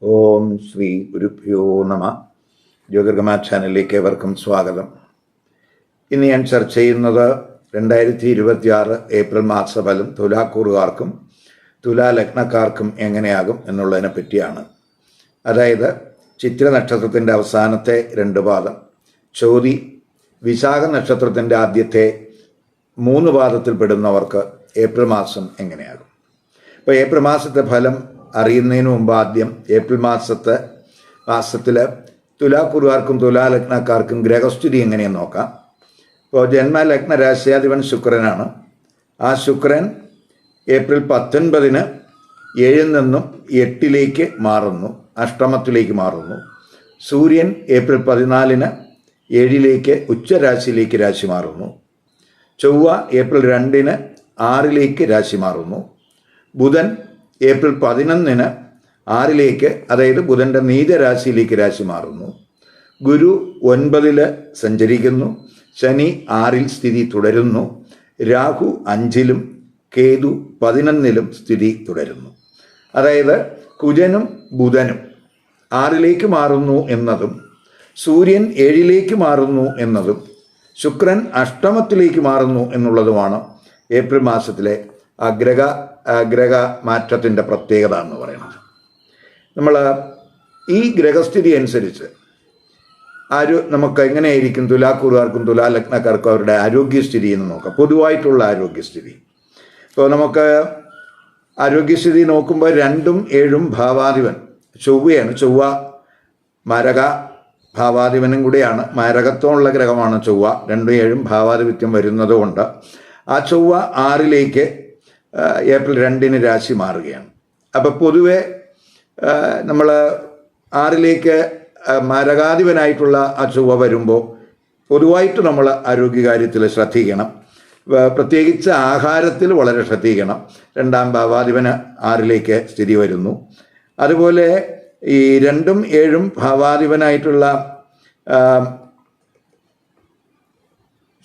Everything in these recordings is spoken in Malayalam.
ഓം ശ്രീ ഗുരുഭ്യോ നമ. ജ്യോതിർഗമ ചാനലിലേക്ക് ഏവർക്കും സ്വാഗതം. ഇന്ന് ഞാൻ ചർച്ച ചെയ്യുന്നത് 2026 ഏപ്രിൽ മാസഫലം തുലാക്കൂറുകാർക്കും തുലാ ലഗ്നക്കാർക്കും എങ്ങനെയാകും എന്നുള്ളതിനെ പറ്റിയാണ്. അതായത് ചിത്ര നക്ഷത്രത്തിൻ്റെ അവസാനത്തെ 2 പാദം, ചോതി വിശാഖ നക്ഷത്രത്തിൻ്റെ ആദ്യത്തെ 3 പാദത്തിൽപ്പെടുന്നവർക്ക് ഏപ്രിൽ മാസം എങ്ങനെയാകും. ഇപ്പോൾ ഏപ്രിൽ മാസത്തെ ഫലം അറിയുന്നതിന് മുമ്പ് ആദ്യം ഏപ്രിൽ മാസത്തിൽ തുലാക്കൂറുകാർക്കും തുലാ ലഗ്നക്കാർക്കും ഗ്രഹസ്ഥിതി എങ്ങനെയെന്ന് നോക്കാം. ഇപ്പോൾ ജന്മ ലഗ്ന രാശ്യാധിപൻ ശുക്രനാണ്. ആ ശുക്രൻ ഏപ്രിൽ 19 7 നിന്നും 8 മാറുന്നു, അഷ്ടമത്തിലേക്ക് മാറുന്നു. സൂര്യൻ ഏപ്രിൽ 14 7 ഉച്ചരാശിയിലേക്ക് രാശി മാറുന്നു. ചൊവ്വ ഏപ്രിൽ 2 6 രാശി മാറുന്നു. ബുധൻ ഏപ്രിൽ 11 6 അതായത് ബുധൻ്റെ നീചരാശിയിലേക്ക് രാശി മാറുന്നു. ഗുരു 9 സഞ്ചരിക്കുന്നു. ശനി 6 സ്ഥിതി തുടരുന്നു. രാഹു 5 കേതു 11 സ്ഥിതി തുടരുന്നു. അതായത് കുജനും ബുധനും 6 മാറുന്നു എന്നതും സൂര്യൻ 7 മാറുന്നു എന്നതും ശുക്രൻ അഷ്ടമത്തിലേക്ക് മാറുന്നു എന്നുള്ളതുമാണ് ഏപ്രിൽ മാസത്തിലെ ഗ്രഹ മാറ്റത്തിൻ്റെ പ്രത്യേകത എന്ന് പറയുന്നത്. നമ്മൾ ഈ ഗ്രഹസ്ഥിതി അനുസരിച്ച് നമുക്ക് എങ്ങനെയായിരിക്കും തുലാക്കൂറുകാർക്കും തുലാ ലഗ്നക്കാർക്കും അവരുടെ ആരോഗ്യസ്ഥിതി എന്ന് നോക്കാം. പൊതുവായിട്ടുള്ള ആരോഗ്യസ്ഥിതി. ഇപ്പോൾ നമുക്ക് ആരോഗ്യസ്ഥിതി നോക്കുമ്പോൾ 2 7 ഭാവാധിപൻ ചൊവ്വയാണ്. ചൊവ്വ മാരക ഭാവാധിപനും കൂടിയാണ്. മാരകത്വമുള്ള ഗ്രഹമാണ് ചൊവ്വ. 2 7 ഭാവാധിപത്യം വരുന്നത് കൊണ്ട് ആ ചൊവ്വ 6 ഏപ്രിൽ 2 രാശി മാറുകയാണ്. അപ്പോൾ പൊതുവെ നമ്മൾ 6 മാരകാധിപനായിട്ടുള്ള ആ ചൊവ്വ വരുമ്പോൾ പൊതുവായിട്ട് നമ്മൾ ആരോഗ്യകാര്യത്തിൽ ശ്രദ്ധിക്കണം. പ്രത്യേകിച്ച് ആഹാരത്തിൽ വളരെ ശ്രദ്ധിക്കണം. 2 ഭാവാധിപന് 6 സ്ഥിതി വരുന്നു. അതുപോലെ ഈ 2 7 ഭാവാധിപനായിട്ടുള്ള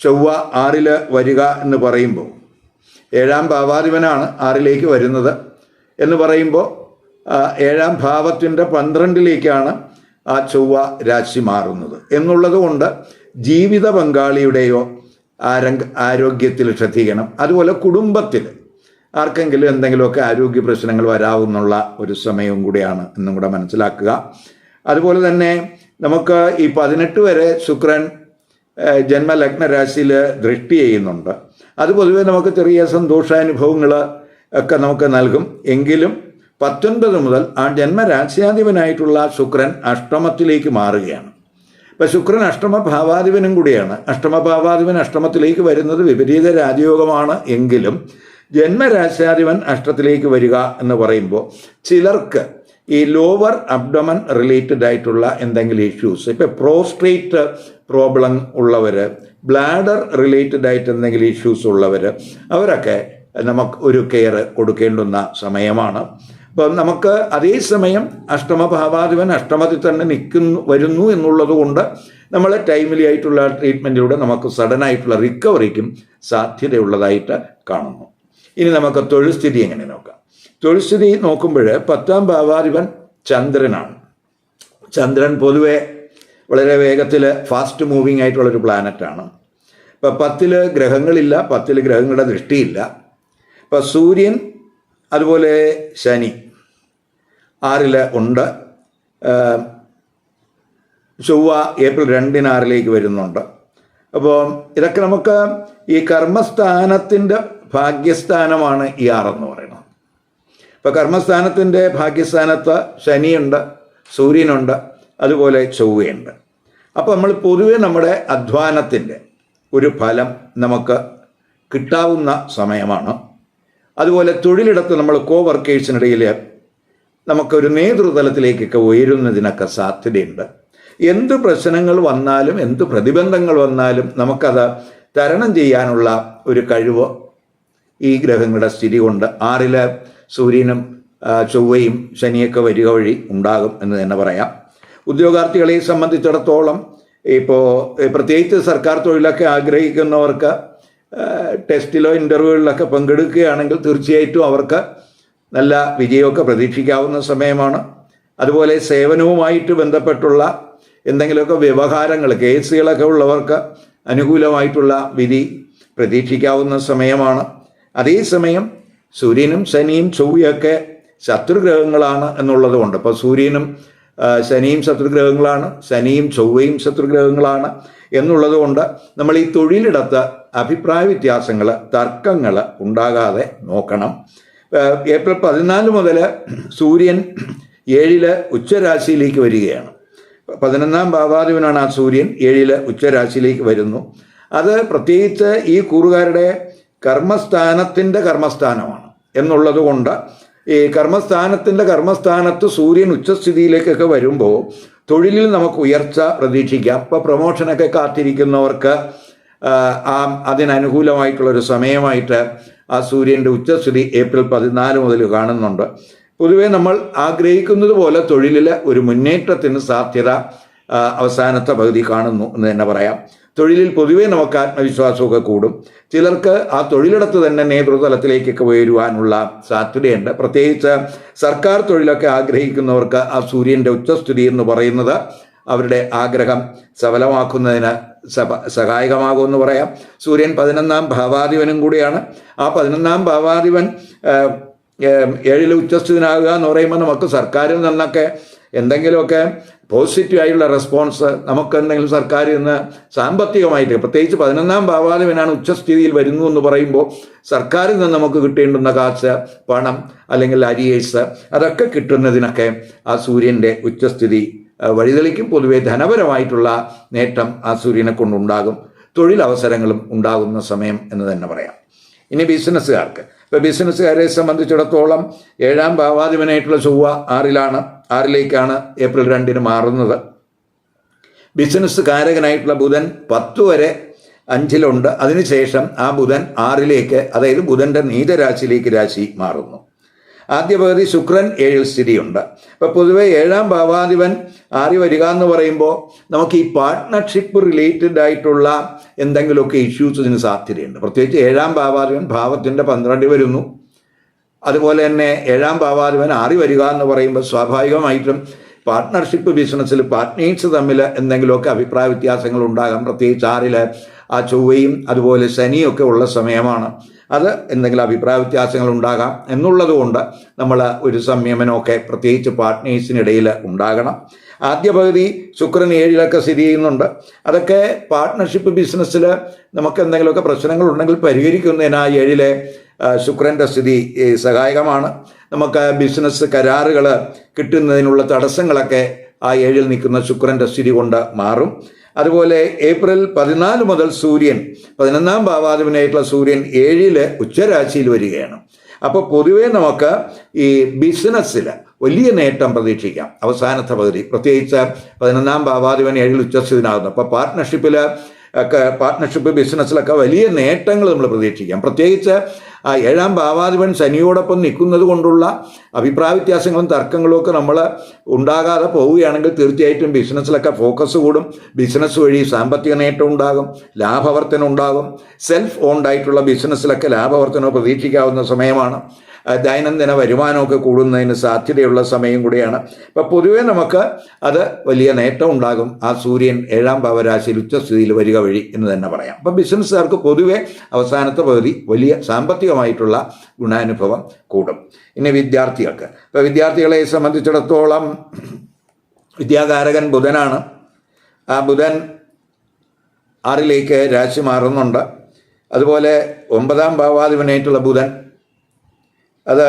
ചൊവ്വ 6 വരിക എന്ന് പറയുമ്പോൾ 7 ഭാവാധിപനാണ് 6 വരുന്നത് എന്ന് പറയുമ്പോൾ 7 ഭാവത്തിൻ്റെ 12 ആ ചൊവ്വ രാശി മാറുന്നത് എന്നുള്ളത് കൊണ്ട് ജീവിത പങ്കാളിയുടെയോ ആരോഗ്യത്തിൽ ശ്രദ്ധിക്കണം. അതുപോലെ കുടുംബത്തിൽ ആർക്കെങ്കിലും എന്തെങ്കിലുമൊക്കെ ആരോഗ്യ പ്രശ്നങ്ങൾ വരാവുന്നുള്ള ഒരു സമയവും കൂടിയാണ് എന്നും കൂടെ മനസ്സിലാക്കുക. അതുപോലെ തന്നെ നമുക്ക് ഈ 18 വരെ ശുക്രൻ ജന്മലഗ്ന രാശിയിൽ ദൃഷ്ടി ചെയ്യുന്നുണ്ട്. അത് പൊതുവെ നമുക്ക് ചെറിയ സന്തോഷാനുഭവങ്ങൾ ഒക്കെ നമുക്ക് നൽകും. എങ്കിലും 19 മുതൽ ആ ജന്മരാശ്യാധിപനായിട്ടുള്ള ശുക്രൻ അഷ്ടമത്തിലേക്ക് മാറുകയാണ്. ഇപ്പം ശുക്രൻ അഷ്ടമ ഭാവാധിപനും കൂടിയാണ്. അഷ്ടമ ഭാവാധിപൻ അഷ്ടമത്തിലേക്ക് വരുന്നത് വിപരീത രാജയോഗമാണ്. എങ്കിലും ജന്മരാശ്യാധിപൻ അഷ്ടത്തിലേക്ക് വരിക എന്ന് പറയുമ്പോൾ ചിലർക്ക് ഈ ലോവർ അബ്ഡമൻ റിലേറ്റഡ് ആയിട്ടുള്ള എന്തെങ്കിലും ഇഷ്യൂസ്, ഇപ്പം പ്രോസ്ട്രേറ്റ് പ്രോബ്ലം ഉള്ളവർ, ബ്ലാഡർ റിലേറ്റഡ് ആയിട്ട് എന്തെങ്കിലും ഇഷ്യൂസ് ഉള്ളവർ, അവരൊക്കെ നമുക്ക് ഒരു കെയർ കൊടുക്കേണ്ടുന്ന സമയമാണ്. അപ്പം നമുക്ക് അതേസമയം അഷ്ടമഭാവാധിപൻ അഷ്ടമത്തിൽ തന്നെ വരുന്നു എന്നുള്ളത് കൊണ്ട് നമ്മൾ ടൈംലി ആയിട്ടുള്ള ട്രീറ്റ്മെൻറ്റിലൂടെ നമുക്ക് സഡനായിട്ടുള്ള റിക്കവറിക്കും സാധ്യതയുള്ളതായിട്ട് കാണുന്നു. ഇനി നമുക്ക് തൊഴിൽ സ്ഥിതി എങ്ങനെ നോക്കാം. തൊഴിൽ സ്ഥിതി നോക്കുമ്പോൾ 10ാം ഭാവാധിപൻ ചന്ദ്രനാണ്. ചന്ദ്രൻ പൊതുവെ വളരെ വേഗത്തിൽ ഫാസ്റ്റ് മൂവിങ് ആയിട്ടുള്ളൊരു പ്ലാനറ്റാണ്. ഇപ്പം 10 ഗ്രഹങ്ങളില്ല, 10 ഗ്രഹങ്ങളുടെ ദൃഷ്ടിയില്ല. ഇപ്പം സൂര്യൻ അതുപോലെ ശനി 6 ഉണ്ട്. ചൊവ്വ ഏപ്രിൽ 2 6 വരുന്നുണ്ട്. അപ്പോൾ ഇതൊക്കെ നമുക്ക് ഈ കർമ്മസ്ഥാനത്തിൻ്റെ ഭാഗ്യസ്ഥാനമാണ് ഈ 6 എന്ന് പറയുന്നത്. ഇപ്പോൾ കർമ്മസ്ഥാനത്തിൻ്റെ ഭാഗ്യസ്ഥാനത്ത് ശനിയുണ്ട്, സൂര്യനുണ്ട്, അതുപോലെ ചൊവ്വയുണ്ട്. അപ്പോൾ നമ്മൾ പൊതുവെ നമ്മുടെ അധ്വാനത്തിൻ്റെ ഒരു ഫലം നമുക്ക് കിട്ടാവുന്ന സമയമാണ്. അതുപോലെ തൊഴിലിടത്ത് നമ്മൾ വർക്കേഴ്സിനിടയിൽ നമുക്കൊരു നേതൃതലത്തിലേക്കൊക്കെ ഉയരുന്നതിനൊക്കെ സാധ്യതയുണ്ട്. എന്ത് പ്രശ്നങ്ങൾ വന്നാലും എന്ത് പ്രതിബന്ധങ്ങൾ വന്നാലും നമുക്കത് തരണം ചെയ്യാനുള്ള ഒരു കഴിവ് ഈ ഗ്രഹങ്ങളുടെ സ്ഥിതി കൊണ്ട് 6 സൂര്യനും ചൊവ്വയും ശനിയൊക്കെ വരിക വഴി ഉണ്ടാകും എന്ന് തന്നെ പറയാം. ഉദ്യോഗാർത്ഥികളെ സംബന്ധിച്ചിടത്തോളം ഇപ്പോൾ പ്രത്യേകിച്ച് സർക്കാർ തൊഴിലൊക്കെ ആഗ്രഹിക്കുന്നവർക്ക് ടെസ്റ്റിലോ ഇൻ്റർവ്യൂകളിലൊക്കെ പങ്കെടുക്കുകയാണെങ്കിൽ തീർച്ചയായിട്ടും അവർക്ക് നല്ല വിജയമൊക്കെ പ്രതീക്ഷിക്കാവുന്ന സമയമാണ്. അതുപോലെ സേവനവുമായിട്ട് ബന്ധപ്പെട്ടുള്ള എന്തെങ്കിലുമൊക്കെ വ്യവഹാരങ്ങൾ, കേസുകളൊക്കെ ഉള്ളവർക്ക് അനുകൂലമായിട്ടുള്ള വിധി പ്രതീക്ഷിക്കാവുന്ന സമയമാണ്. അതേസമയം സൂര്യനും ശനിയും ചൊവ്വയൊക്കെ ശത്രുഗ്രഹങ്ങളാണ് എന്നുള്ളത് കൊണ്ട്, ഇപ്പോൾ സൂര്യനും ശനിയും ശത്രുഗ്രഹങ്ങളാണ്, ശനിയും ചൊവ്വയും ശത്രുഗ്രഹങ്ങളാണ് എന്നുള്ളത് കൊണ്ട് നമ്മൾ ഈ തൊഴിലിടത്ത് അഭിപ്രായ വ്യത്യാസങ്ങൾ, തർക്കങ്ങൾ ഉണ്ടാകാതെ നോക്കണം. ഏപ്രിൽ 14 മുതൽ സൂര്യൻ 7 ഉച്ചരാശിയിലേക്ക് വരികയാണ്. 11ാം ഭാവാധിപനാണ് ആ സൂര്യൻ. 7 ഉച്ചരാശിയിലേക്ക് വരുന്നു. അത് പ്രത്യേകിച്ച് ഈ കൂറുകാരുടെ കർമ്മസ്ഥാനത്തിൻ്റെ കർമ്മസ്ഥാനമാണ് എന്നുള്ളത് കൊണ്ട് ഈ കർമ്മസ്ഥാനത്ത് സൂര്യൻ ഉച്ചസ്ഥിതിയിലേക്കൊക്കെ വരുമ്പോൾ തൊഴിലിൽ നമുക്ക് ഉയർച്ച പ്രതീക്ഷിക്കാം. ഇപ്പോൾ പ്രൊമോഷനൊക്കെ കാത്തിരിക്കുന്നവർക്ക് അതിനനുകൂലമായിട്ടുള്ളൊരു സമയമായിട്ട് ആ സൂര്യൻ്റെ ഉച്ചസ്ഥിതി ഏപ്രിൽ 14 മുതൽ കാണുന്നുണ്ട്. പൊതുവെ നമ്മൾ ആഗ്രഹിക്കുന്നത് പോലെ തൊഴിലിൽ ഒരു മുന്നേറ്റത്തിന് സാധ്യത അവസാനത്തെ പകുതി കാണുന്നു എന്ന് തന്നെ പറയാം. തൊഴിലിൽ പൊതുവെ നമുക്ക് ആത്മവിശ്വാസമൊക്കെ കൂടും. ചിലർക്ക് ആ തൊഴിലിടത്ത് തന്നെ നേതൃതലത്തിലേക്കൊക്കെ ഉയരുവാനുള്ള സാധ്യതയുണ്ട്. പ്രത്യേകിച്ച് സർക്കാർ തൊഴിലൊക്കെ ആഗ്രഹിക്കുന്നവർക്ക് ആ സൂര്യൻ്റെ ഉച്ചസ്ഥിതി എന്ന് പറയുന്നത് അവരുടെ ആഗ്രഹം സഫലമാക്കുന്നതിന് സഹായകമാകുമെന്ന് പറയാം. സൂര്യൻ 11ാം ഭാവാധിപനും കൂടിയാണ്. ആ 11ാം ഭാവാധിപൻ 7 ഉച്ചസ്ഥിതനാകുക എന്ന് പറയുമ്പോൾ നമുക്ക് സർക്കാരിൽ നിന്നൊക്കെ എന്തെങ്കിലുമൊക്കെ പോസിറ്റീവായിട്ടുള്ള റെസ്പോൺസ്, നമുക്ക് എന്തെങ്കിലും സർക്കാരിൽ നിന്ന് സാമ്പത്തികമായിട്ട്, പ്രത്യേകിച്ച് 11ാം ഭാവാധിപനാണ് ഉച്ചസ്ഥിതിയിൽ വരുന്നു എന്ന് പറയുമ്പോൾ സർക്കാരിൽ നിന്ന് നമുക്ക് കിട്ടേണ്ടുന്ന കാശ്, പണം അല്ലെങ്കിൽ അരിയേഴ്സ് അതൊക്കെ കിട്ടുന്നതിനൊക്കെ ആ സൂര്യൻ്റെ ഉച്ചസ്ഥിതി വഴിതെളിക്കും. പൊതുവെ ധനപരമായിട്ടുള്ള നേട്ടം ആ സൂര്യനെ കൊണ്ടുണ്ടാകും. തൊഴിലവസരങ്ങളും ഉണ്ടാകുന്ന സമയം എന്ന് തന്നെ പറയാം. ഇനി ബിസിനസ്സുകാർക്ക്, ഇപ്പോൾ ബിസിനസ്സുകാരെ സംബന്ധിച്ചിടത്തോളം 7ാം ഭാവാധിപനായിട്ടുള്ള ചൊവ്വ 6ലേക്കാണ് ഏപ്രിൽ 2 മാറുന്നത്. ബിസിനസ് കാരകനായിട്ടുള്ള ബുധൻ 10 വരെ 5-ലുണ്ട്. അതിനുശേഷം ആ ബുധൻ 6ലേക്ക്, അതായത് ബുധൻ്റെ നീചരാശിയിലേക്ക് രാശി മാറുന്നു. ആദ്യ പകുതി ശുക്രൻ 7-ൽ സ്ഥിതിയുണ്ട്. അപ്പോൾ പൊതുവെ 7ാം ഭാവാധിപൻ 6 വരിക എന്ന് പറയുമ്പോൾ നമുക്ക് ഈ പാർട്ട്ണർഷിപ്പ് റിലേറ്റഡ് ആയിട്ടുള്ള എന്തെങ്കിലുമൊക്കെ ഇഷ്യൂസിന് സാധ്യതയുണ്ട്. പ്രത്യേകിച്ച് 7ാം ഭാവാധിപൻ ഭാവത്തിൻ്റെ 12 വരുന്നു. അതുപോലെ തന്നെ 7ാം ഭാവാധിപൻ 6 വരിക എന്ന് പറയുമ്പോൾ സ്വാഭാവികമായിട്ടും പാർട്ട്ണർഷിപ്പ് ബിസിനസ്സിൽ പാർട്ട്നേഴ്സ് തമ്മിൽ എന്തെങ്കിലുമൊക്കെ അഭിപ്രായ വ്യത്യാസങ്ങൾ ഉണ്ടാകാം. പ്രത്യേകിച്ച് 6-ൽ ആ ചൊവ്വയും അതുപോലെ ശനിയൊക്കെ ഉള്ള സമയമാണ്. അത് എന്തെങ്കിലും അഭിപ്രായ വ്യത്യാസങ്ങൾ ഉണ്ടാകാം എന്നുള്ളത് കൊണ്ട് നമ്മൾ ഒരു സംയമനമൊക്കെ പ്രത്യേകിച്ച് പാർട്ട്നേഴ്സിനിടയിൽ ഉണ്ടാകണം. ആദ്യ പകുതി ശുക്രൻ 7-ലൊക്കെ സ്ഥിതി ചെയ്യുന്നുണ്ട്. അതൊക്കെ പാർട്ട്ണർഷിപ്പ് ബിസിനസ്സിൽ നമുക്ക് എന്തെങ്കിലുമൊക്കെ പ്രശ്നങ്ങളുണ്ടെങ്കിൽ പരിഹരിക്കുന്നതിന് ആ 7-ലെ ശുക്രൻ്റെ സ്ഥിതി സഹായകമാണ്. നമുക്ക് ബിസിനസ് കരാറുകൾ കിട്ടുന്നതിനുള്ള തടസ്സങ്ങളൊക്കെ ആ 7-ൽ നിൽക്കുന്ന ശുക്രൻ്റെ സ്ഥിതി കൊണ്ട് മാറും. അതുപോലെ ഏപ്രിൽ 14 മുതൽ സൂര്യൻ 11ാം ഭാവാധിപനായിട്ടുള്ള സൂര്യൻ 7-ൽ ഉച്ചരാശിയിൽ വരികയാണ്. അപ്പോൾ പൊതുവേ നമുക്ക് ഈ ബിസിനസ്സിൽ വലിയ നേട്ടം പ്രതീക്ഷിക്കാം അവസാനത്തെ പകുതി. പ്രത്യേകിച്ച് 11ാം ഭാവാധിപൻ 7-ൽ ഉച്ചസ്ഥിതനാകുന്നു. അപ്പോൾ പാർട്ട്ണർഷിപ്പ് ബിസിനസ്സിലൊക്കെ വലിയ നേട്ടങ്ങൾ നമ്മൾ പ്രതീക്ഷിക്കാം. പ്രത്യേകിച്ച് ആ 7ാം ഭാവാധിപൻ ശനിയോടൊപ്പം നിൽക്കുന്നത് കൊണ്ടുള്ള അഭിപ്രായ വ്യത്യാസങ്ങളും തർക്കങ്ങളും ഒക്കെ നമ്മൾ ഉണ്ടാകാതെ പോവുകയാണെങ്കിൽ തീർച്ചയായിട്ടും ബിസിനസ്സിലൊക്കെ ഫോക്കസ് കൂടും. ബിസിനസ് വഴി സാമ്പത്തിക നേട്ടം ഉണ്ടാകും, ലാഭവർധന ഉണ്ടാകും. സെൽഫ് ഓൺഡ് ആയിട്ടുള്ള ബിസിനസ്സിലൊക്കെ ലാഭവർധന പ്രതീക്ഷിക്കാവുന്ന സമയമാണ്. ദൈനംദിന വരുമാനമൊക്കെ കൂടുന്നതിന് സാധ്യതയുള്ള സമയം കൂടിയാണ്. അപ്പോൾ പൊതുവേ നമുക്ക് അത് വലിയ നേട്ടം ഉണ്ടാകും ആ സൂര്യൻ 7ാം ഭാവരാശിയിൽ ഉച്ചസ്ഥിതിയിൽ വരിക വഴി എന്ന് തന്നെ പറയാം. അപ്പോൾ ബിസിനസ്സുകാർക്ക് പൊതുവെ അവസാനത്തെ പകുതി വലിയ സാമ്പത്തികമായിട്ടുള്ള ഗുണാനുഭവം കൂടും. ഇനി വിദ്യാർത്ഥികൾക്ക്, ഇപ്പോൾ വിദ്യാർത്ഥികളെ സംബന്ധിച്ചിടത്തോളം വിദ്യാകാരകൻ ബുധനാണ്. ആ ബുധൻ 6-ലേക്ക് രാശി മാറുന്നുണ്ട്. അതുപോലെ 9ാം ഭാവാധിപനായിട്ടുള്ള ബുധൻ അത്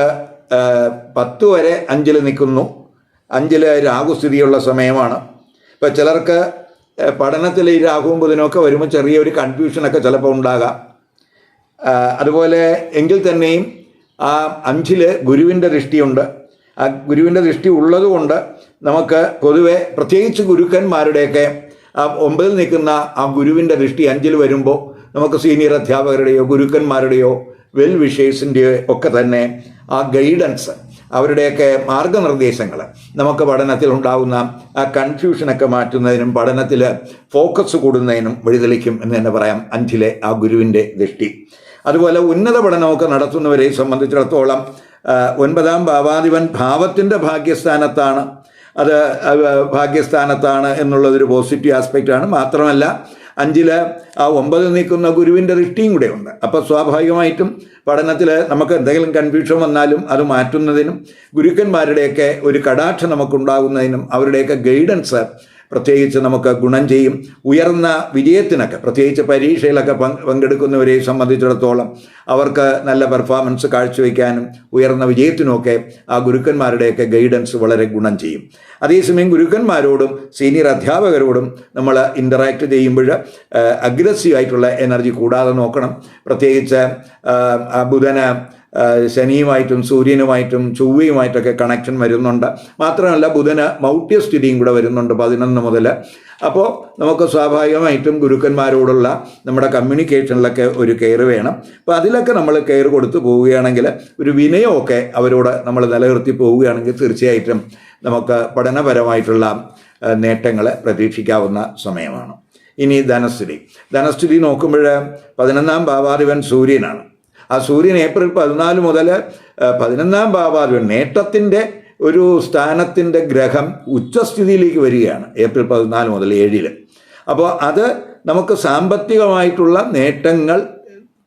10 വരെ 5-ൽ നിൽക്കുന്നു. 5-ൽ രാഹുസ്ഥിതിയുള്ള സമയമാണ്. ഇപ്പോൾ ചിലർക്ക് പഠനത്തിൽ ഈ രാഹുവും ബുധനൊക്കെ വരുമ്പോൾ ചെറിയൊരു കൺഫ്യൂഷനൊക്കെ ചിലപ്പോൾ ഉണ്ടാകാം. അതുപോലെ എങ്കിൽ തന്നെയും ആ 5-ൽ ഗുരുവിൻ്റെ ദൃഷ്ടിയുണ്ട്. ആ ഗുരുവിൻ്റെ ദൃഷ്ടി ഉള്ളതുകൊണ്ട് നമുക്ക് പൊതുവെ പ്രത്യേകിച്ച് ഗുരുക്കന്മാരുടെയൊക്കെ ആ 9-ൽ നിൽക്കുന്ന ആ ഗുരുവിൻ്റെ ദൃഷ്ടി 5-ൽ വരുമ്പോൾ നമുക്ക് സീനിയർ അധ്യാപകരുടെയോ ഗുരുക്കന്മാരുടെയോ വെൽ വിഷേഴ്സിൻ്റെ ഒക്കെ തന്നെ ആ ഗൈഡൻസ്, അവരുടെയൊക്കെ മാർഗനിർദ്ദേശങ്ങൾ നമുക്ക് പഠനത്തിൽ ഉണ്ടാകുന്ന ആ കൺഫ്യൂഷനൊക്കെ മാറ്റുന്നതിനും പഠനത്തിൽ ഫോക്കസ് കൂടുന്നതിനും വഴിതെളിക്കും എന്ന് തന്നെ പറയാം 5-ലെ ആ ഗുരുവിൻ്റെ ദൃഷ്ടി. അതുപോലെ ഉന്നത പഠനമൊക്കെ നടത്തുന്നവരെ സംബന്ധിച്ചിടത്തോളം 9ാം ഭാവാധിപൻ ഭാവത്തിൻ്റെ ഭാഗ്യസ്ഥാനത്താണ്. അത് ഭാഗ്യസ്ഥാനത്താണ് എന്നുള്ളതൊരു പോസിറ്റീവ് ആസ്പെക്റ്റാണ്. മാത്രമല്ല 5 ആ 9 നിൽക്കുന്ന ഗുരുവിൻ്റെ ദൃഷ്ടിയും കൂടെ ഉണ്ട്. അപ്പോൾ സ്വാഭാവികമായിട്ടും പഠനത്തിൽ നമുക്ക് എന്തെങ്കിലും കൺഫ്യൂഷൻ വന്നാലും അത് മാറ്റുന്നതിനും ഗുരുക്കന്മാരുടെയൊക്കെ ഒരു കടാക്ഷം നമുക്കുണ്ടാകുന്നതിനും അവരുടെയൊക്കെ ഗൈഡൻസ് പ്രത്യേകിച്ച് നമുക്ക് ഗുണം ചെയ്യും. ഉയർന്ന വിജയത്തിനൊക്കെ, പ്രത്യേകിച്ച് പരീക്ഷയിലൊക്കെ പങ്കെടുക്കുന്നവരെ സംബന്ധിച്ചിടത്തോളം അവർക്ക് നല്ല പെർഫോമൻസ് കാഴ്ചവെക്കാനും ഉയർന്ന വിജയത്തിനുമൊക്കെ ആ ഗുരുക്കന്മാരുടെയൊക്കെ ഗൈഡൻസ് വളരെ ഗുണം ചെയ്യും. അതേസമയം ഗുരുക്കന്മാരോടും സീനിയർ അധ്യാപകരോടും നമ്മൾ ഇൻ്ററാക്ട് ചെയ്യുമ്പോൾ അഗ്രസീവായിട്ടുള്ള എനർജി കൂടാതെ നോക്കണം. പ്രത്യേകിച്ച് ബുധന് ശനിയുമായിട്ടും സൂര്യനുമായിട്ടും ചൊവ്വയുമായിട്ടൊക്കെ കണക്ഷൻ വരുന്നുണ്ട്. മാത്രമല്ല ബുധന് മൗഢ്യസ്ഥിതിയും കൂടെ വരുന്നുണ്ട് 11 മുതൽ. അപ്പോൾ നമുക്ക് സ്വാഭാവികമായിട്ടും ഗുരുക്കന്മാരോടുള്ള നമ്മുടെ കമ്മ്യൂണിക്കേഷനിലൊക്കെ ഒരു കെയർ വേണം. അപ്പോൾ അതിലൊക്കെ നമ്മൾ കെയർ കൊടുത്തു പോവുകയാണെങ്കിൽ, ഒരു വിനയമൊക്കെ അവരോട് നമ്മൾ നിലനിർത്തി പോവുകയാണെങ്കിൽ തീർച്ചയായിട്ടും നമുക്ക് പഠനപരമായിട്ടുള്ള നേട്ടങ്ങൾ പ്രതീക്ഷിക്കാവുന്ന സമയമാണ്. ഇനി ധനസ്ഥിതി നോക്കുമ്പോൾ 11ാം ഭാവാധിപൻ സൂര്യനാണ്. ആ സൂര്യൻ ഏപ്രിൽ 14 മുതൽ 11ാം ഭാവാധിപൻ നേട്ടത്തിൻ്റെ ഒരു സ്ഥാനത്തിൻ്റെ ഗ്രഹം ഉച്ചസ്ഥിതിയിലേക്ക് വരികയാണ് ഏപ്രിൽ 14 മുതൽ 7. അപ്പോൾ അത് നമുക്ക് സാമ്പത്തികമായിട്ടുള്ള നേട്ടങ്ങൾ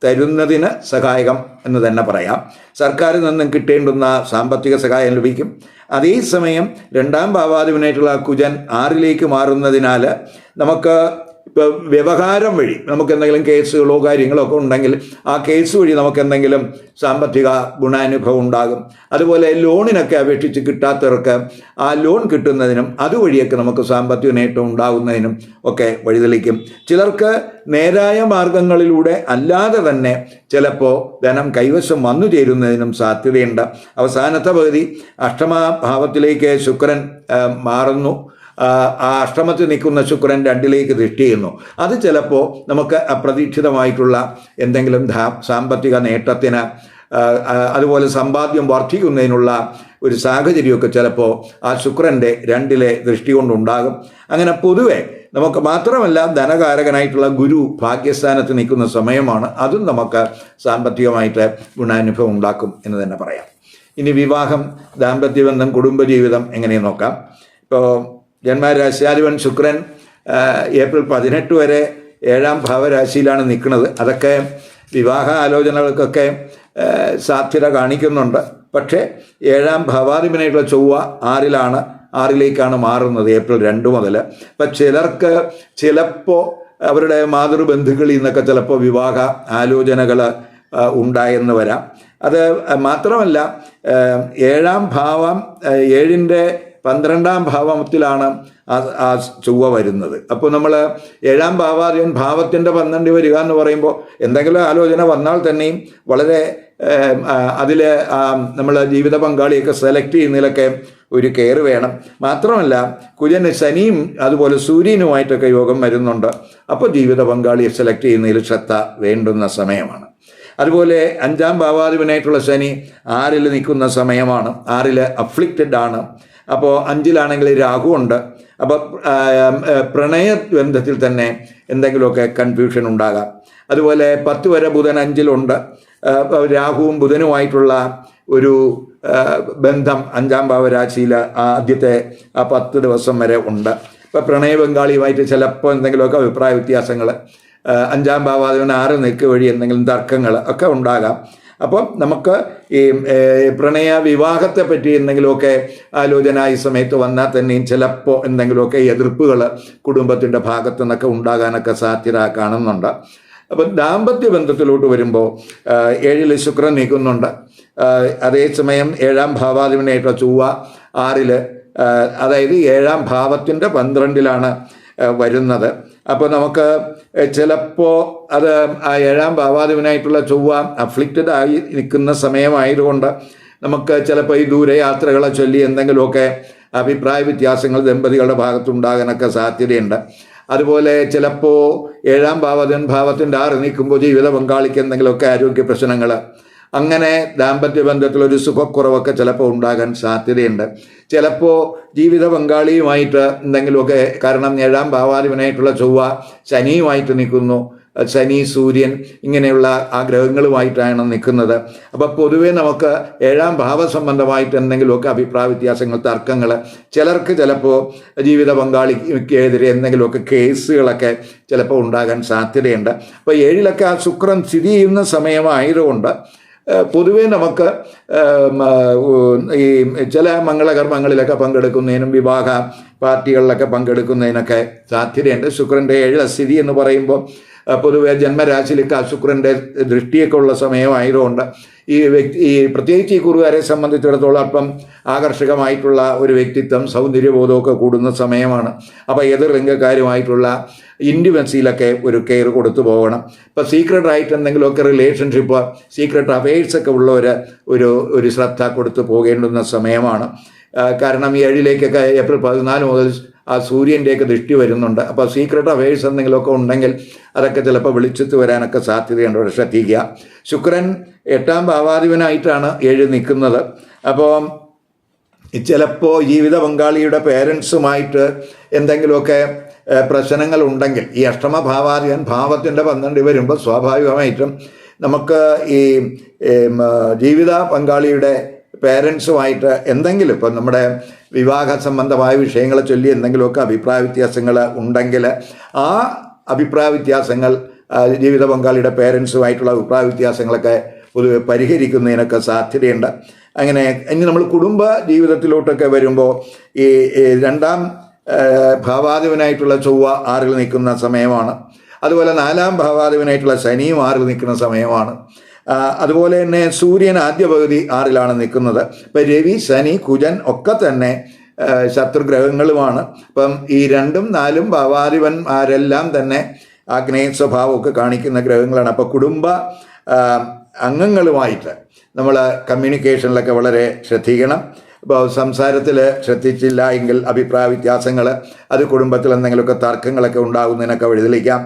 തരുന്നതിന് സഹായകം എന്ന് തന്നെ പറയാം. സർക്കാരിൽ നിന്നും കിട്ടേണ്ടുന്ന സാമ്പത്തിക സഹായം ലഭിക്കും. അതേസമയം 2ാം ഭാവാധിപനായിട്ടുള്ള കുജൻ 6ലേക്ക് മാറുന്നതിനാൽ നമുക്ക് ഇപ്പോൾ വ്യവഹാരം വഴി നമുക്ക് എന്തെങ്കിലും കേസുകളോ കാര്യങ്ങളോ ഒക്കെ ഉണ്ടെങ്കിൽ ആ കേസ് വഴി നമുക്ക് എന്തെങ്കിലും സാമ്പത്തിക ഗുണാനുഭവം ഉണ്ടാകും. അതുപോലെ ലോണിനൊക്കെ അപേക്ഷിച്ച് കിട്ടാത്തവർക്ക് ആ ലോൺ കിട്ടുന്നതിനും അതുവഴിയൊക്കെ നമുക്ക് സാമ്പത്തിക നേട്ടം ഉണ്ടാകുന്നതിനും ഒക്കെ വഴിതെളിക്കും. ചിലർക്ക് നേരായ മാർഗങ്ങളിലൂടെ അല്ലാതെ തന്നെ ചിലപ്പോൾ ധനം കൈവശം വന്നു ചേരുന്നതിനും സാധ്യതയുണ്ട്. അവസാനത്തെ പകുതി അഷ്ടമഭാവത്തിലേക്ക് ശുക്രൻ മാറുന്നു. ആ അഷ്ടമത്തിൽ നിൽക്കുന്ന ശുക്രൻ 2ലേക്ക് ദൃഷ്ടി ചെയ്യുന്നു. അത് ചിലപ്പോൾ നമുക്ക് അപ്രതീക്ഷിതമായിട്ടുള്ള എന്തെങ്കിലും സാമ്പത്തിക നേട്ടത്തിന്, അതുപോലെ സമ്പാദ്യം വർദ്ധിക്കുന്നതിനുള്ള ഒരു സാഹചര്യമൊക്കെ ചിലപ്പോൾ ആ ശുക്രൻ്റെ 2ലെ ദൃഷ്ടി കൊണ്ടുണ്ടാകും. അങ്ങനെ പൊതുവെ നമുക്ക് മാത്രമല്ല ധനകാരകനായിട്ടുള്ള ഗുരു ഭാഗ്യസ്ഥാനത്ത് നിൽക്കുന്ന സമയമാണ്. അതും നമുക്ക് സാമ്പത്തികമായിട്ട് ഗുണാനുഭവം ഉണ്ടാക്കും എന്ന് തന്നെ പറയാം. ഇനി വിവാഹം, ദാമ്പത്യബന്ധം, കുടുംബജീവിതം എങ്ങനെ നോക്കാം. ഇപ്പോൾ ജന്മരാശിയാധിപൻ ശുക്രൻ ഏപ്രിൽ 18 വരെ 7ാം ഭാവരാശിയിലാണ് നിൽക്കുന്നത്. അതൊക്കെ വിവാഹ ആലോചനകൾക്കൊക്കെ സാധ്യത കാണിക്കുന്നുണ്ട്. പക്ഷേ 7ാം ഭാവാധിപനായിട്ടുള്ള ചൊവ്വ 6ലേക്കാണ് മാറുന്നത് ഏപ്രിൽ 2 മുതൽ. അപ്പം ചിലർക്ക് ചിലപ്പോൾ അവരുടെ മാതൃബന്ധുക്കളിൽ നിന്നൊക്കെ ചിലപ്പോൾ വിവാഹ ആലോചനകൾ ഉണ്ടായെന്ന് വരാം. അത് മാത്രമല്ല 7ാം ഭാവം 7ൻ്റെ 12ാം ഭാവത്തിലാണ് ആ ചൊവ്വ വരുന്നത്. അപ്പോൾ നമ്മൾ 7ാം ഭാവാധിപൻ ഭാവത്തിൻ്റെ 12 വരിക എന്ന് പറയുമ്പോൾ എന്തെങ്കിലും ആലോചന വന്നാൽ തന്നെയും വളരെ അതിൽ നമ്മൾ ജീവിത പങ്കാളിയൊക്കെ സെലക്ട് ചെയ്യുന്നതിലൊക്കെ ഒരു കെയർ വേണം. മാത്രമല്ല കുജന് ശനിയും അതുപോലെ സൂര്യനുമായിട്ടൊക്കെ യോഗം വരുന്നുണ്ട്. അപ്പോൾ ജീവിത പങ്കാളിയെ സെലക്ട് ചെയ്യുന്നതിൽ ശ്രദ്ധ വേണ്ടുന്ന സമയമാണ്. അതുപോലെ 5ാം ഭാവാധിപനായിട്ടുള്ള ശനി 6ൽ നിൽക്കുന്ന സമയമാണ്. 6ൽ അഫ്ലിക്റ്റഡ് ആണ്. അപ്പോൾ 5ലാണെങ്കിൽ രാഹു ഉണ്ട്. അപ്പോൾ പ്രണയ ബന്ധത്തിൽ തന്നെ എന്തെങ്കിലുമൊക്കെ കൺഫ്യൂഷൻ ഉണ്ടാകാം. അതുപോലെ 10 വരെ ബുധൻ 5ലുണ്ട്. രാഹുവും ബുധനുമായിട്ടുള്ള ഒരു ബന്ധം 5ാം ഭാവരാശിയിൽ ആദ്യത്തെ 10 ദിവസം വരെ ഉണ്ട്. ഇപ്പോൾ പ്രണയ ബംഗാളിയുമായിട്ട് ചിലപ്പോൾ എന്തെങ്കിലുമൊക്കെ അഭിപ്രായ വ്യത്യാസങ്ങൾ, 5ാം ഭാവാധിപൻ 6 നിൽക്കുക വഴി എന്തെങ്കിലും തർക്കങ്ങൾ ഒക്കെ ഉണ്ടാകാം. അപ്പം നമുക്ക് ഈ പ്രണയ വിവാഹത്തെ പറ്റി എന്തെങ്കിലുമൊക്കെ ആലോചന ഈ സമയത്ത് വന്നാൽ തന്നെയും ചിലപ്പോൾ എന്തെങ്കിലുമൊക്കെ എതിർപ്പുകൾ കുടുംബത്തിൻ്റെ ഭാഗത്തു നിന്നൊക്കെ ഉണ്ടാകാനൊക്കെ സാധ്യത കാണുന്നുണ്ട്. അപ്പം ദാമ്പത്യ ബന്ധത്തിലോട്ട് വരുമ്പോൾ 7ൽ ശുക്രൻ നിൽക്കുന്നുണ്ട്. അതേസമയം 7ാം ഭാവാധിപനായിട്ടുള്ള ചൊവ്വ 6ൽ, അതായത് 7ാം ഭാവത്തിൻ്റെ 12ലാണ് വരുന്നത്. അപ്പോൾ നമുക്ക് ചിലപ്പോൾ അത് ആ 7ാം ഭാവാധിപനായിട്ടുള്ള ചൊവ്വ അഫ്ലിക്റ്റഡ് ആയി നിൽക്കുന്ന സമയമായതുകൊണ്ട് നമുക്ക് ചിലപ്പോൾ ഈ ദൂരയാത്രകളെ ചൊല്ലി എന്തെങ്കിലുമൊക്കെ അഭിപ്രായ വ്യത്യാസങ്ങൾ ദമ്പതികളുടെ ഭാഗത്തുണ്ടാകാനൊക്കെ സാധ്യതയുണ്ട്. അതുപോലെ ചിലപ്പോൾ 7ാം ഭാവത്തിൻ്റെ 6 നിൽക്കുമ്പോൾ ജീവിത പങ്കാളിക്ക് എന്തെങ്കിലുമൊക്കെ ആരോഗ്യ പ്രശ്നങ്ങൾ, അങ്ങനെ ദാമ്പത്യ ബന്ധത്തിലൊരു സുഖക്കുറവൊക്കെ ചിലപ്പോൾ ഉണ്ടാകാൻ സാധ്യതയുണ്ട്. ചിലപ്പോൾ ജീവിത പങ്കാളിയുമായിട്ട് എന്തെങ്കിലുമൊക്കെ, കാരണം 7ാം ഭാവാധിപനായിട്ടുള്ള ചൊവ്വ ശനിയുമായിട്ട് നിൽക്കുന്നു. ശനി, സൂര്യൻ ഇങ്ങനെയുള്ള ആ ഗ്രഹങ്ങളുമായിട്ടാണ് നിൽക്കുന്നത്. അപ്പോൾ പൊതുവേ നമുക്ക് ഏഴാം ഭാവസംബന്ധമായിട്ട് എന്തെങ്കിലുമൊക്കെ അഭിപ്രായ വ്യത്യാസങ്ങൾ, തർക്കങ്ങൾ, ചിലർക്ക് ചിലപ്പോൾ ജീവിത പങ്കാളിക്കെതിരെ എന്തെങ്കിലുമൊക്കെ കേസുകളൊക്കെ ചിലപ്പോൾ ഉണ്ടാകാൻ സാധ്യതയുണ്ട്. അപ്പോൾ ഏഴിലൊക്കെ ആ ശുക്രൻ സ്ഥിതി ചെയ്യുന്ന സമയമായതുകൊണ്ട് പൊതുവേ നമുക്ക് ഈ ചില മംഗളകർമ്മങ്ങളിലൊക്കെ പങ്കെടുക്കുന്നതിനും വിവാഹ പാർട്ടികളിലൊക്കെ പങ്കെടുക്കുന്നതിനൊക്കെ സാധ്യതയുണ്ട്. ശുക്രൻ്റെ 7 സ്ഥിതി എന്ന് പറയുമ്പോൾ പൊതുവെ ജന്മരാശിയിലേക്ക് ആ ശുക്രൻ്റെ ദൃഷ്ടിയൊക്കെ ഉള്ള സമയമായതുകൊണ്ട് ഈ പ്രത്യേകിച്ച് ഈ കുറുകാരെ സംബന്ധിച്ചിടത്തോളം അല്പം ആകർഷകമായിട്ടുള്ള ഒരു വ്യക്തിത്വം, സൗന്ദര്യബോധമൊക്കെ കൂടുന്ന സമയമാണ്. അപ്പോൾ എതിർ ലിംഗക്കാരുമായിട്ടുള്ള ഇൻറ്റിമസിയിലൊക്കെ ഒരു കെയർ കൊടുത്തു പോകണം. ഇപ്പോൾ സീക്രട്ടായിട്ട് എന്തെങ്കിലുമൊക്കെ റിലേഷൻഷിപ്പ്, സീക്രട്ട് അഫെയർസൊക്കെ ഉള്ളവർ ഒരു ശ്രദ്ധ കൊടുത്തു പോകേണ്ടുന്ന സമയമാണ്. കാരണം ഈ 7ലേക്കൊക്കെ ഏപ്രിൽ 14 മുതൽ ആ സൂര്യൻ്റെയൊക്കെ ദൃഷ്ടി വരുന്നുണ്ട്. അപ്പോൾ സീക്രട്ട് അഫെയർസ് എന്തെങ്കിലുമൊക്കെ ഉണ്ടെങ്കിൽ അതൊക്കെ ചിലപ്പോൾ വെളിച്ചത്ത് വരാനൊക്കെ സാധ്യതയുണ്ട്. അവിടെ ശ്രദ്ധിക്കുക. ശുക്രൻ 8ാം ഭാവാധിപനായിട്ടാണ് 7 നിൽക്കുന്നത്. അപ്പോൾ ചിലപ്പോൾ ജീവിത പങ്കാളിയുടെ പേരൻസുമായിട്ട് എന്തെങ്കിലുമൊക്കെ പ്രശ്നങ്ങൾ ഉണ്ടെങ്കിൽ ഈ അഷ്ടമ ഭാവാധിപൻ ഭാവത്തിൻ്റെ 12 വരുമ്പോൾ സ്വാഭാവികമായിട്ടും നമുക്ക് ഈ ജീവിത പങ്കാളിയുടെ പേരൻസുമായിട്ട് എന്തെങ്കിലും ഇപ്പം നമ്മുടെ വിവാഹ സംബന്ധമായ വിഷയങ്ങളെ ചൊല്ലി എന്തെങ്കിലുമൊക്കെ അഭിപ്രായ വ്യത്യാസങ്ങൾ ഉണ്ടെങ്കിൽ ആ അഭിപ്രായ വ്യത്യാസങ്ങൾ ജീവിത പങ്കാളിയുടെ പേരൻസുമായിട്ടുള്ള അഭിപ്രായ വ്യത്യാസങ്ങളൊക്കെ പൊതുവെ പരിഹരിക്കുന്നതിനൊക്കെ സാധ്യതയുണ്ട്. അങ്ങനെ ഇനി നമ്മൾ കുടുംബ ജീവിതത്തിലോട്ടൊക്കെ വരുമ്പോൾ ഈ 2ാം ഭാവാധിപനായിട്ടുള്ള ചൊവ്വ 6ൽ നിൽക്കുന്ന സമയമാണ്. അതുപോലെ 4ാം ഭാവാധിപനായിട്ടുള്ള ശനിയും 6ൽ നിൽക്കുന്ന സമയമാണ്. അതുപോലെ തന്നെ സൂര്യൻ ആദ്യ പകുതി 6ലാണ് നിൽക്കുന്നത്. ഇപ്പം രവി, ശനി, കുജൻ ഒക്കെ തന്നെ ശത്രുഗ്രഹങ്ങളുമാണ്. അപ്പം ഈ 2ഉം 4ഉം ഭാവാധിപന്മാരെല്ലാം തന്നെ ആഗ്നേയ സ്വഭാവമൊക്കെ കാണിക്കുന്ന ഗ്രഹങ്ങളാണ്. അപ്പോൾ കുടുംബ അംഗങ്ങളുമായിട്ട് നമ്മൾ കമ്മ്യൂണിക്കേഷനിലൊക്കെ വളരെ ശ്രദ്ധിക്കണം. ഇപ്പോൾ സംസാരത്തിൽ ശ്രദ്ധിച്ചില്ല എങ്കിൽ അഭിപ്രായ വ്യത്യാസങ്ങൾ, അത് കുടുംബത്തിൽ എന്തെങ്കിലുമൊക്കെ തർക്കങ്ങളൊക്കെ ഉണ്ടാകുന്നതിനൊക്കെ വഴിതെളിക്കാം.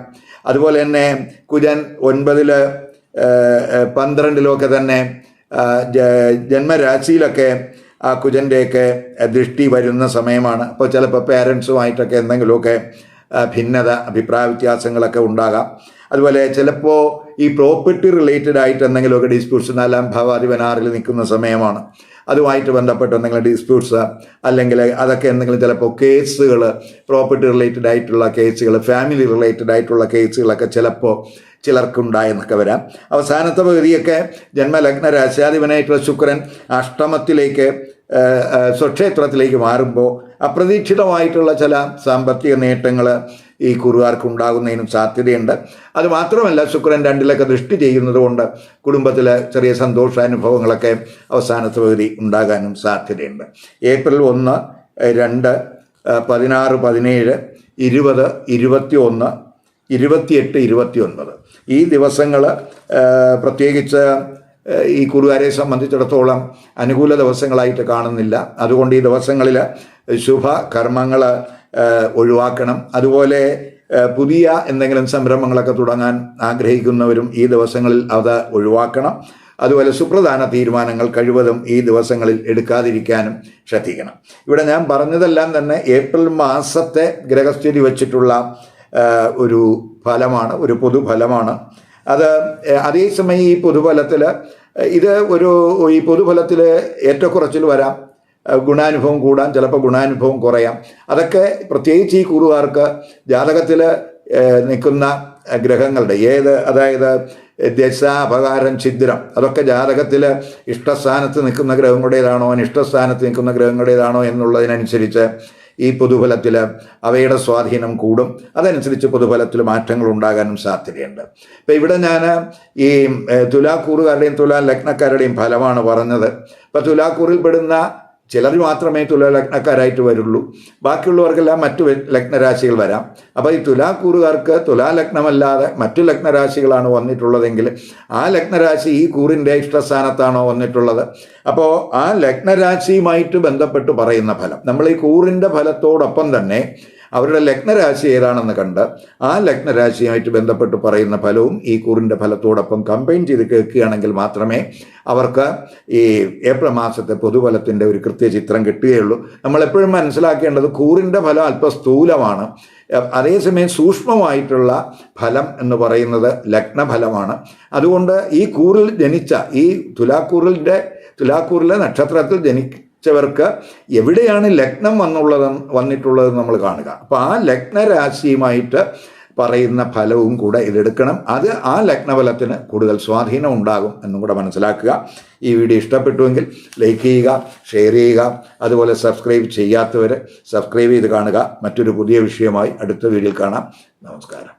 അതുപോലെ തന്നെ കുജൻ 9ൽ 12ലൊക്കെ തന്നെ ജന്മരാശിയിലൊക്കെ ആ കുജൻ്റെയൊക്കെ ദൃഷ്ടി വരുന്ന സമയമാണ്. അപ്പോൾ ചിലപ്പോൾ പേരൻസുമായിട്ടൊക്കെ എന്തെങ്കിലുമൊക്കെ ഭിന്നത, അഭിപ്രായ വ്യത്യാസങ്ങളൊക്കെ ഉണ്ടാകാം. അതുപോലെ ചിലപ്പോൾ ഈ പ്രോപ്പർട്ടി റിലേറ്റഡ് ആയിട്ട് എന്തെങ്കിലുമൊക്കെ ഡിസ്പ്യൂട്ട്സ് 4ാം ഭാവാധിപൻ 6ൽ നിൽക്കുന്ന സമയമാണ്. അതുമായിട്ട് ബന്ധപ്പെട്ട് എന്തെങ്കിലും ഡിസ്പ്യൂട്ട്സ് അല്ലെങ്കിൽ അതൊക്കെ എന്തെങ്കിലും ചിലപ്പോൾ കേസുകൾ, പ്രോപ്പർട്ടി റിലേറ്റഡ് ആയിട്ടുള്ള കേസുകൾ, ഫാമിലി റിലേറ്റഡ് ആയിട്ടുള്ള കേസുകളൊക്കെ ചിലപ്പോൾ ചിലർക്കുണ്ടായെന്നൊക്കെ വരാം. അവസാനത്തെ പകുതിയൊക്കെ ജന്മലഗ്ന രാശാധിപനായിട്ടുള്ള ശുക്രൻ അഷ്ടമത്തിലേക്ക് സ്വക്ഷേത്രത്തിലേക്ക് മാറുമ്പോൾ അപ്രതീക്ഷിതമായിട്ടുള്ള ചില സാമ്പത്തിക നേട്ടങ്ങൾ ഈ കുറുകാർക്ക് ഉണ്ടാകുന്നതിനും സാധ്യതയുണ്ട്. അതുമാത്രമല്ല ശുക്രൻ 2ലൊക്കെ ദൃഷ്ടി ചെയ്യുന്നത് കൊണ്ട് കുടുംബത്തിൽ ചെറിയ സന്തോഷാനുഭവങ്ങളൊക്കെ അവസാനത്തെ പകുതി ഉണ്ടാകാനും സാധ്യതയുണ്ട്. ഏപ്രിൽ 1, 2, 16, 17, 20, 21, 28, 29 ഈ ദിവസങ്ങൾ പ്രത്യേകിച്ച് ഈ കുറുകാരെ സംബന്ധിച്ചിടത്തോളം അനുകൂല ദിവസങ്ങളായിട്ട് കാണുന്നില്ല. അതുകൊണ്ട് ഈ ദിവസങ്ങളിൽ ശുഭ കർമ്മങ്ങൾ ഒഴിവാക്കണം. അതുപോലെ പുതിയ എന്തെങ്കിലും സംരംഭങ്ങളൊക്കെ തുടങ്ങാൻ ആഗ്രഹിക്കുന്നവരും ഈ ദിവസങ്ങളിൽ അത് ഒഴിവാക്കണം. അതുപോലെ സുപ്രധാന തീരുമാനങ്ങൾ കഴിവതും ഈ ദിവസങ്ങളിൽ എടുക്കാതിരിക്കാനും ശ്രദ്ധിക്കണം. ഇവിടെ ഞാൻ പറഞ്ഞതെല്ലാം തന്നെ ഏപ്രിൽ മാസത്തെ ഗ്രഹസ്ഥിതി വച്ചിട്ടുള്ള ഒരു ഫലമാണ്, ഒരു പൊതുഫലമാണ്. അത് അതേസമയം ഈ പൊതുഫലത്തിൽ ഈ പൊതുഫലത്തിൽ ഏറ്റക്കുറച്ചിൽ വരാം, ഗുണാനുഭവം കൂടാൻ, ചിലപ്പോൾ ഗുണാനുഭവം കുറയാം. അതൊക്കെ പ്രത്യേകിച്ച് ഈ കുറുകാർക്ക് ജാതകത്തിൽ നിൽക്കുന്ന ഗ്രഹങ്ങളുടെ അതായത് ദശ, അപകാരം, ഛിദ്രം അതൊക്കെ ജാതകത്തിൽ ഇഷ്ടസ്ഥാനത്ത് നിൽക്കുന്ന ഗ്രഹങ്ങളുടേതാണോ അനിഷ്ടസ്ഥാനത്ത് നിൽക്കുന്ന ഗ്രഹങ്ങളുടേതാണോ എന്നുള്ളതിനനുസരിച്ച് ഈ പൊതുഫലത്തിൽ അവയുടെ സ്വാധീനം കൂടും. അതനുസരിച്ച് പൊതുഫലത്തിൽ മാറ്റങ്ങൾ ഉണ്ടാകാനും സാധ്യതയുണ്ട്. ഇപ്പം ഇവിടെ ഞാൻ ഈ തുലാക്കൂറുകാരുടെയും തുലാ ലഗ്നക്കാരുടെയും ഫലമാണ് പറഞ്ഞത്. ഇപ്പം തുലാക്കൂറിൽ പെടുന്ന ചിലർ മാത്രമേ തുലാ ലഗ്നക്കാരായിട്ട് വരുള്ളൂ, ബാക്കിയുള്ളവർക്കെല്ലാം മറ്റു ലഗ്നരാശികൾ വരാം. അപ്പോൾ ഈ തുലാക്കൂറുകാർക്ക് തുലാ ലഗ്നമല്ലാതെ മറ്റു ലഗ്നരാശികളാണ് വന്നിട്ടുള്ളതെങ്കിൽ ആ ലഗ്നരാശി ഈ കൂറിൻ്റെ ഇഷ്ടസ്ഥാനത്താണോ വന്നിട്ടുള്ളത്. അപ്പോൾ ആ ലഗ്നരാശിയുമായിട്ട് ബന്ധപ്പെട്ട് പറയുന്ന ഫലം, നമ്മൾ ഈ കൂറിൻ്റെ ഫലത്തോടൊപ്പം തന്നെ അവരുടെ ലഗ്നരാശി ഏതാണെന്ന് കണ്ട് ആ ലഗ്നരാശിയുമായിട്ട് ബന്ധപ്പെട്ട് പറയുന്ന ഫലവും ഈ കൂറിൻ്റെ ഫലത്തോടൊപ്പം കമ്പൈൻ ചെയ്ത് കേൾക്കുകയാണെങ്കിൽ മാത്രമേ അവർക്ക് ഈ ഏപ്രിൽ മാസത്തെ പൊതുഫലത്തിൻ്റെ ഒരു കൃത്യചിത്രം കിട്ടുകയുള്ളൂ. നമ്മളെപ്പോഴും മനസ്സിലാക്കേണ്ടത് കൂറിൻ്റെ ഫലം അല്പം സ്ഥൂലമാണ്, അതേസമയം സൂക്ഷ്മമായിട്ടുള്ള ഫലം എന്ന് പറയുന്നത് ലഗ്നഫലമാണ്. അതുകൊണ്ട് ഈ കൂറിൽ ജനിച്ച ഈ തുലാക്കൂറിലെ നക്ഷത്രത്തിൽ ജനിച്ചവർക്ക് എവിടെയാണ് ലഗ്നം വന്നിട്ടുള്ളതെന്ന് നമ്മൾ കാണുക. അപ്പോൾ ആ ലഗ്നരാശിയുമായിട്ട് പറയുന്ന ഫലവും കൂടെ ഇതെടുക്കണം. അത് ആ ലഗ്നഫലത്തിന് കൂടുതൽ സ്വാധീനം ഉണ്ടാകും എന്നും കൂടെ മനസ്സിലാക്കുക. ഈ വീഡിയോ ഇഷ്ടപ്പെട്ടുവെങ്കിൽ ലൈക്ക് ചെയ്യുക, ഷെയർ ചെയ്യുക. അതുപോലെ സബ്സ്ക്രൈബ് ചെയ്യാത്തവർ സബ്സ്ക്രൈബ് ചെയ്ത് കാണുക. മറ്റൊരു പുതിയ വിഷയമായി അടുത്ത വീഡിയോയിൽ കാണാം. നമസ്കാരം.